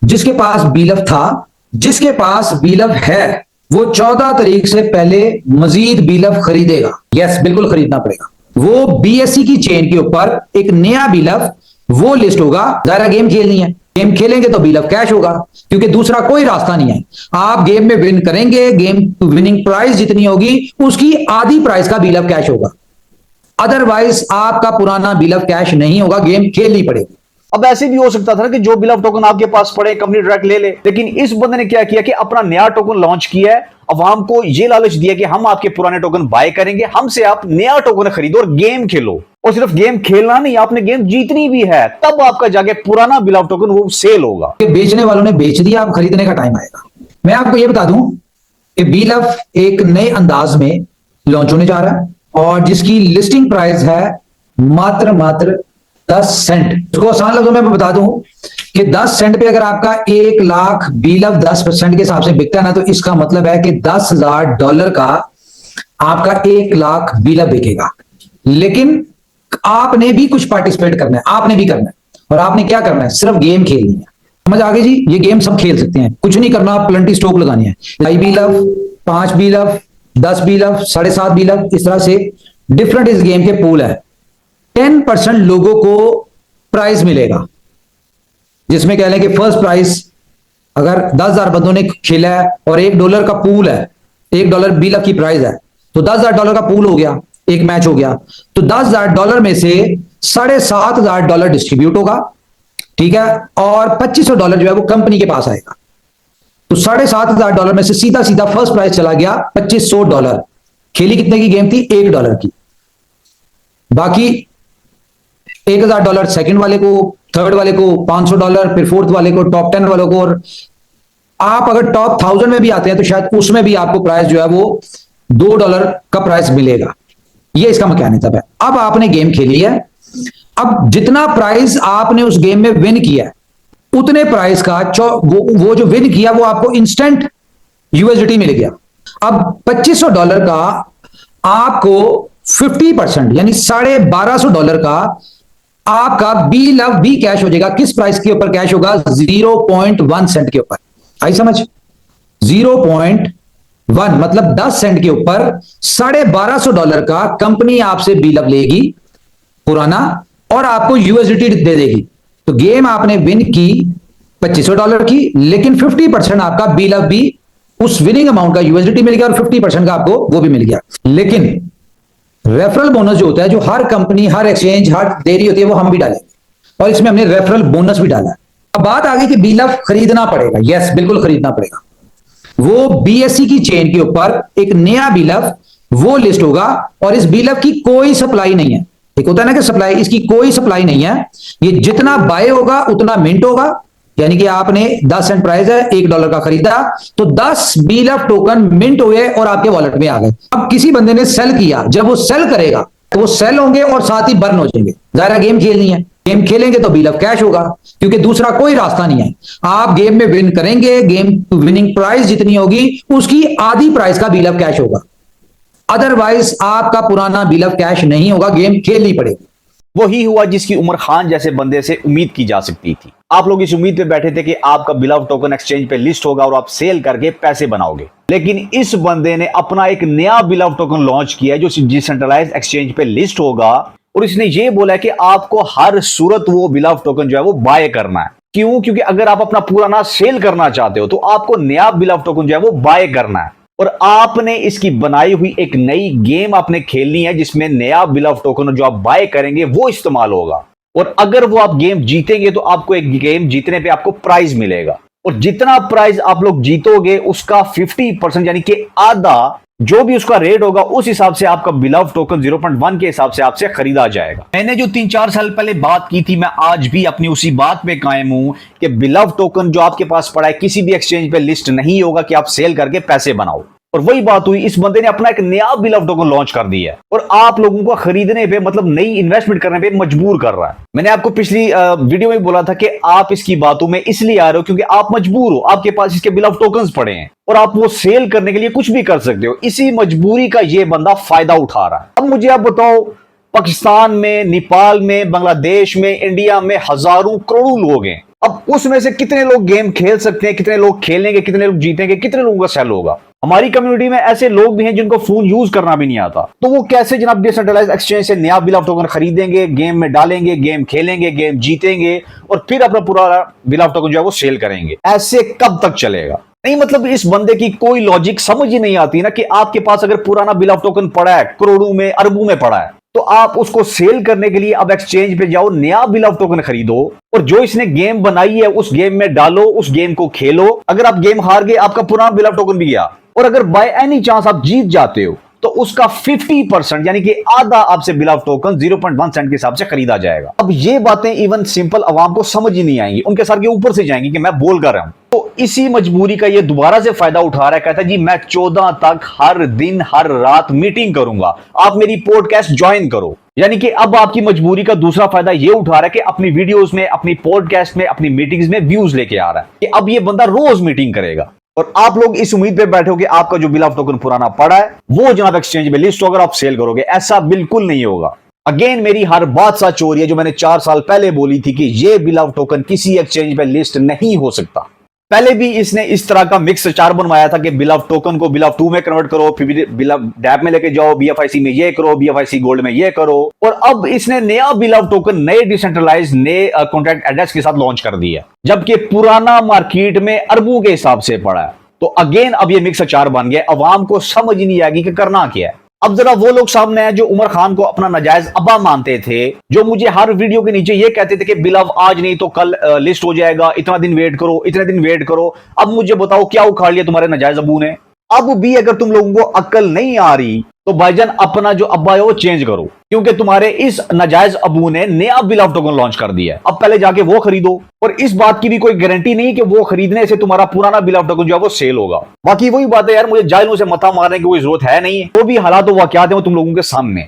जिसके पास बीलफ था, जिसके पास बीलफ है, वो 14 तारीख से पहले मजीद बीलफ खरीदेगा। यस, बिल्कुल खरीदना पड़ेगा। वो बीएससी की चेन के ऊपर एक नया बीलफ वो लिस्ट होगा। जरा गेम खेलनी है, गेम खेलेंगे तो बीलफ कैश होगा, क्योंकि दूसरा कोई रास्ता नहीं है। आप गेम में विन करेंगे, गेम विनिंग प्राइस जितनी होगी उसकी आधी प्राइस का बीलफ कैश होगा। अदरवाइज आपका पुराना बीलफ कैश नहीं होगा, गेम खेलनी पड़ेगी। अब ऐसे भी हो सकता था कि जो बिलफ टोकन आपके पास पड़े कंपनी डायरेक्ट ले ले, लेकिन इस बंदे ने क्या किया कि अपना नया टोकन लॉन्च किया है। अवाम को ये लालच दिया कि हम आपके पुराने टोकन बाय करेंगे, हमसे आप नया टोकन खरीदो और गेम खेलो। और सिर्फ गेम खेलना नहीं, आपने गेम जीतनी भी है, तब आपका जाके पुराना बिलफ टोकन वो सेल होगा। बेचने वालों ने बेच दिया, अब खरीदने का टाइम आएगा। मैं आपको यह बता दूं कि बीलफ एक नए अंदाज में लॉन्च होने जा रहा है और जिसकी लिस्टिंग प्राइस है मात्र 10 सेंट। इसको आसान लफ्जों में बता दूं कि 10 सेंट पे अगर आपका 1 लाख बीलफ 10% के हिसाब से बिकता है ना, तो इसका मतलब है कि $10,000 का आपका 1 लाख बीलफ बिकेगा। लेकिन आपने भी कुछ पार्टिसिपेट करना है, आपने भी करना है। और आपने क्या करना है? सिर्फ गेम खेलनी है। समझ आगे जी? ये गेम सब खेल सकते हैं, कुछ नहीं करना, प्लेंटी स्टॉक लगानी है। 2 बीलफ, 5 बीलफ, 10 बीलफ, 7.5 बीलफ, इस तरह से डिफरेंट इस गेम के पूल है। 10% लोगों को प्राइज मिलेगा, जिसमें कह लें कि फर्स्ट प्राइज अगर 10,000 बंदों ने खेला है और $1 का पूल है, $1 बीलफ की प्राइस है, तो $10,000 का पूल हो गया, एक मैच हो गया। तो $10,000 में से $7,500 डिस्ट्रीब्यूट होगा, ठीक है, और $2,500 जो है वो कंपनी के पास आएगा। तो $7,500 में से सीधा सीधा फर्स्ट प्राइज चला गया $2,500। खेली कितने की गेम थी? $1 की। बाकी $1,000 सेकंड वाले को, थर्ड वाले को $500, फिर फोर्थ वाले को, टॉप 10 वालों को। और आप अगर टॉप 1000 में भी आते हैं तो शायद उसमें भी आपको प्राइस जो है वो $2 का प्राइस मिलेगा। ये इसका मैकेनिज्म है। अब आपने गेम खेली है, अब जितना प्राइस आपने उस गेम में विन किया है उतने प्राइस का वो जो विन किया वो आपको इंस्टेंट यूएसडीटी मिल गया। अब $2,500 का आपको 50% यानी $1,250 का आपका बीलफ भी कैश हो जाएगा। किस प्राइस के ऊपर कैश होगा? 0.1 सेंट के ऊपर। आई समझ? 0.1 मतलब 10 सेंट के ऊपर $1,250 का कंपनी आपसे बीलफ लेगी पुराना और आपको यूएसडीटी दे देगी। तो गेम आपने विन की $2,500 की, लेकिन 50% आपका बीलफ भी उस विनिंग अमाउंट का यूएसडीटी मिल गया और 50% का आपको वो भी मिल गया। लेकिन रेफरल बोनस जो होता है, जो हर कंपनी, हर एक्सचेंज, हर देरी होती है, वो हम भी डालेंगे और इसमें हमने रेफरल बोनस भी डाला है। अब बात आ गई कि बीलफ खरीदना पड़ेगा। यस, बिल्कुल खरीदना पड़ेगा। वो बीएससी की चेन के ऊपर एक नया बीलफ वो लिस्ट होगा और इस बीलफ की कोई सप्लाई नहीं है। एक होता है ना कि सप्लाई, इसकी कोई सप्लाई नहीं है। ये जितना बाय होगा उतना मिंट होगा, यानी कि आपने 10 सेंट प्राइस है, $1 का खरीदा तो 10 बीलफ टोकन मिंट हुए और आपके वॉलेट में आ गए। अब किसी बंदे ने सेल किया, जब वो सेल करेगा तो वो सेल होंगे और साथ ही बर्न हो जाएंगे। जाहिर गेम खेलनी है, गेम खेलेंगे तो बीलफ कैश होगा, क्योंकि दूसरा कोई रास्ता नहीं है। आप गेम में विन करेंगे, गेम विनिंग प्राइस जितनी होगी उसकी आधी प्राइस का बीलफ कैश होगा। अदरवाइज आपका पुराना बीलफ कैश नहीं होगा, गेम खेलनी पड़ेगी। वही हुआ जिसकी उमर खान जैसे बंदे से उम्मीद की जा सकती थी। आप लोग इस उम्मीद पे बैठे थे कि आपका बिलफ टोकन एक्सचेंज पे लिस्ट होगा और आप सेल करके पैसे बनाओगे, लेकिन इस बंदे ने अपना एक नया बिलफ टोकन लॉन्च किया है जो डिसेंट्रलाइज्ड एक्सचेंज पे लिस्ट होगा और इसने ये बोला है कि आपको हर सूरत वो बिलफ टोकन जो है वो बाय करना है। क्यों? क्योंकि अगर आप अपना पुराना सेल करना चाहते हो तो आपको नया बिलफ टोकन जो है वो बाय करना है और आपने इसकी बनाई हुई एक नई गेम आपने खेलनी है जिसमें नया बिलफ टोकन जो आप बाय करेंगे वो इस्तेमाल होगा। और अगर वो आप गेम जीतेंगे तो आपको एक गेम जीतने पे आपको प्राइज मिलेगा और जितना प्राइज आप लोग जीतोगे उसका 50% यानी कि आधा जो भी उसका रेट होगा उस हिसाब से आपका बिलफ टोकन 0.1 के हिसाब से आपसे खरीदा जाएगा। मैंने जो 3-4 साल पहले बात की थी, मैं आज भी अपनी उसी बात पे कायम हूं कि बिलफ टोकन जो आपके पास पड़ा है किसी भी एक्सचेंज पे लिस्ट नहीं होगा कि आप सेल करके पैसे बनाओ। और वही बात हुई, इस बंदे ने अपना एक नया बिलफ टोकन लॉन्च कर दिया है और आप लोगों को खरीदने पे मतलब नई इन्वेस्टमेंट करने पे मजबूर कर रहा है। मैंने आपको पिछली वीडियो में बोला था कि आप इसकी बातों में इसलिए आ रहे हो क्योंकि आप मजबूर हो, आपके पास इसके बिलफ टोकन्स पड़े हैं और आप वो सेल करने के लिए कुछ भी कर सकते हो। इसी मजबूरी का ये बंदा फायदा उठा रहा है। अब मुझे आप बताओ, पाकिस्तान में, नेपाल में, बांग्लादेश में, इंडिया में हजारों करोड़ों लोग हैं अब उसमें से कितने लोग गेम खेल सकते हैं, कितने लोग खेलेंगे, कितने लोग जीतेंगे, कितने लोगों का सेल होगा। हमारी कम्युनिटी में ऐसे लोग भी हैं जिनको फोन यूज करना भी नहीं आता, तो वो कैसे जनाब डिसेंट्रलाइज एक्सचेंज से नया बिल ऑफ टोकन खरीदेंगे, गेम में डालेंगे, गेम खेलेंगे, गेम जीतेंगे और फिर अपना पूरा बिल ऑफ टोकन जो है वो सेल करेंगे। ऐसे कब तक चलेगा? नहीं, मतलब इस बंदे की कोई लॉजिक समझ ही नहीं आती ना कि आपके पास अगर पुराना बिल ऑफ टोकन पड़ा है, करोड़ों में अरबों में पड़ा है, तो आप उसको सेल करने के लिए अब एक्सचेंज पे जाओ, नया बिल ऑफ टोकन खरीदो और जो इसने गेम बनाई है उस गेम में डालो, उस गेम को खेलो। अगर आप गेम हार गए, आपका पुराना बिल ऑफ टोकन भी गया। और अगर बाय एनी चांस आप जीत जाते हो तो उसका 50% यानी कि आधा आपसे बिल ऑफ टोकन 0.1 सेंट के हिसाब से खरीदा जाएगा। अब ये बातें इवन सिंपल अवाम को समझ ही नहीं आएंगी, उनके सर के ऊपर से जाएंगी कि मैं बोल कर रहा हूं। तो इसी मजबूरी का ये दोबारा से फायदा उठा रहा है, कहता है जी मैं 14 तक हर दिन हर रात मीटिंग करूंगा, आप मेरी पॉडकास्ट ज्वाइन करो। यानी कि अब आपकी मजबूरी का दूसरा फायदा ये उठा रहा है कि अपनी वीडियोस में, अपनी पॉडकास्ट में, अपनी मीटिंग्स में व्यूज लेके आ रहा है कि अब ये बंदा रोज मीटिंग करेगा। और आप लोग इस उम्मीद पे बैठे हो कि आपका जो बिल ऑफ टोकन पुराना पड़ा है वो जनाब एक्सचेंज में लिस्ट होगा, आप सेल करोगे। ऐसा बिल्कुल नहीं होगा। अगेन मेरी हर बात सच हो रही है जो मैंने 4 साल पहले बोली थी कि ये बिल ऑफ टोकन किसी एक्सचेंज पे लिस्ट नहीं हो सकता। पहले भी इसने इस तरह का मिक्स चार बनवाया था कि बिल ऑफ टोकन को बिल ऑफ 2 में कन्वर्ट करो, फिर बिल ऑफ डैप में लेके जाओ, बीएफआईसी में ये करो, बीएफआईसी गोल्ड में ये करो। और अब इसने नया बिल ऑफ टोकन नए डिसेंट्रलाइज नए कॉन्ट्रैक्ट एड्रेस के साथ लॉन्च कर दिया, जबकि पुराना मार्केट में अरबों के हिसाब से पड़ा है। तो अगेन अब ये मिक्स अचार बन गया, अवाम को समझ ही नहीं आएगी कि करना क्या है। अब जरा वो लोग सामने हैं जो उमर खान को अपना नाजायज अब्बा मानते थे, जो मुझे हर वीडियो के नीचे ये कहते थे कि बिल ऑफ आज नहीं तो कल लिस्ट हो जाएगा, इतना दिन वेट करो, इतने दिन वेट करो। अब मुझे बताओ क्या उखाड़ लिया तुम्हारे नाजायज अब्बू ने? अब भी अगर तुम लोगों को अक्ल नहीं आ रही तो भाईजान अपना जो अब्बा है वो चेंज करो, क्योंकि तुम्हारे इस नाजायज अबू ने नया बिल ऑफ टोकन लॉन्च कर दिया है। अब पहले जाके वो खरीदो, और इस बात की भी कोई गारंटी नहीं कि वो खरीदने से तुम्हारा पुराना बिल ऑफ टोकन जो है वो सेल होगा। बाकी वही बात है यार, मुझे जाहिलों से मथा मारने की कोई जरूरत है नहीं, वो भी हालात वाकयात है वो तुम लोगों के सामने।